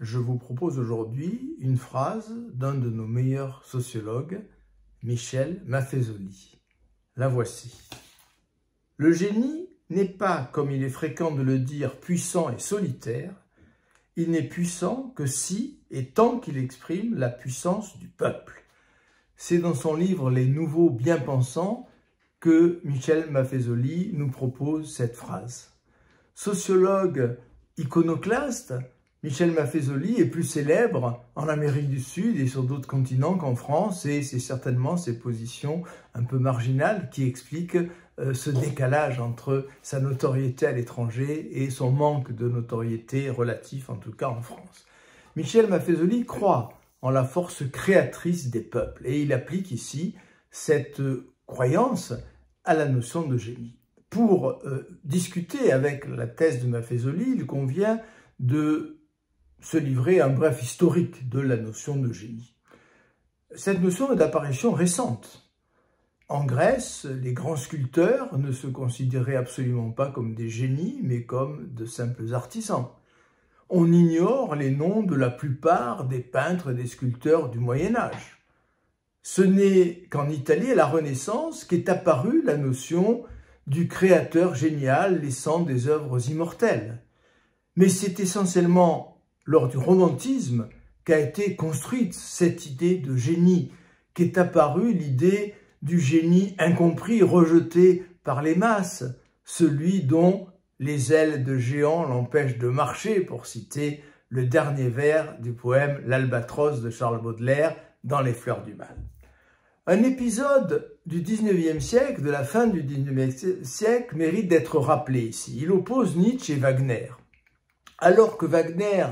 Je vous propose aujourd'hui une phrase d'un de nos meilleurs sociologues, Michel Maffezoli. La voici. Le génie n'est pas, comme il est fréquent de le dire, puissant et solitaire. Il n'est puissant que si et tant qu'il exprime la puissance du peuple. C'est dans son livre Les Nouveaux Bien-Pensants que Michel Maffezoli nous propose cette phrase. Sociologue iconoclaste, Michel Maffezoli est plus célèbre en Amérique du Sud et sur d'autres continents qu'en France, et c'est certainement ses positions un peu marginales qui expliquent ce décalage entre sa notoriété à l'étranger et son manque de notoriété relatif, en tout cas en France. Michel Maffezoli croit en la force créatrice des peuples et il applique ici cette croyance à la notion de génie. Pour discuter avec la thèse de Maffezoli, il convient de se livrer à un bref historique de la notion de génie. Cette notion est d'apparition récente. En Grèce, les grands sculpteurs ne se considéraient absolument pas comme des génies, mais comme de simples artisans. On ignore les noms de la plupart des peintres et des sculpteurs du Moyen-Âge. Ce n'est qu'en Italie, à la Renaissance, qu'est apparue la notion du créateur génial laissant des œuvres immortelles. Mais c'est essentiellement lors du romantisme qu'a été construite cette idée de génie, qu'est apparue l'idée du génie incompris, rejeté par les masses, celui dont les ailes de géant l'empêchent de marcher, pour citer le dernier vers du poème L'Albatros de Charles Baudelaire dans Les Fleurs du Mal. Un épisode du 19e siècle, de la fin du 19e siècle, mérite d'être rappelé ici. Il oppose Nietzsche et Wagner. Alors que Wagner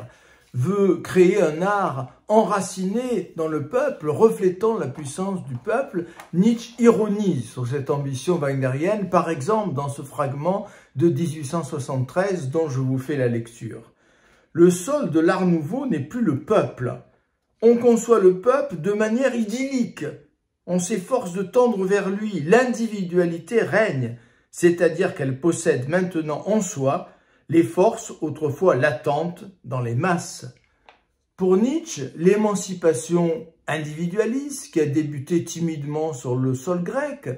veut créer un art enraciné dans le peuple, reflétant la puissance du peuple, Nietzsche ironise sur cette ambition wagnérienne, par exemple dans ce fragment de 1873 dont je vous fais la lecture. Le sol de l'art nouveau n'est plus le peuple. On conçoit le peuple de manière idyllique. On s'efforce de tendre vers lui. L'individualité règne, c'est-à-dire qu'elle possède maintenant en soi les forces autrefois latentes dans les masses. Pour Nietzsche, l'émancipation individualiste, qui a débuté timidement sur le sol grec,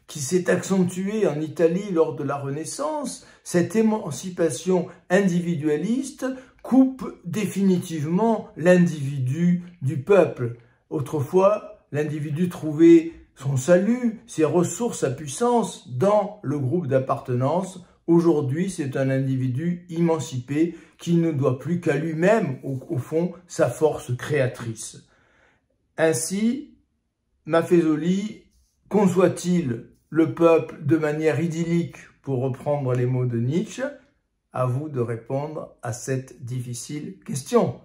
qui s'est accentuée en Italie lors de la Renaissance, cette émancipation individualiste coupe définitivement l'individu du peuple. Autrefois, l'individu trouvait son salut, ses ressources, sa puissance dans le groupe d'appartenance. Aujourd'hui, c'est un individu émancipé qui ne doit plus qu'à lui-même, au fond, sa force créatrice. Ainsi, Maffezoli conçoit-il le peuple de manière idyllique, pour reprendre les mots de Nietzsche? À vous de répondre à cette difficile question.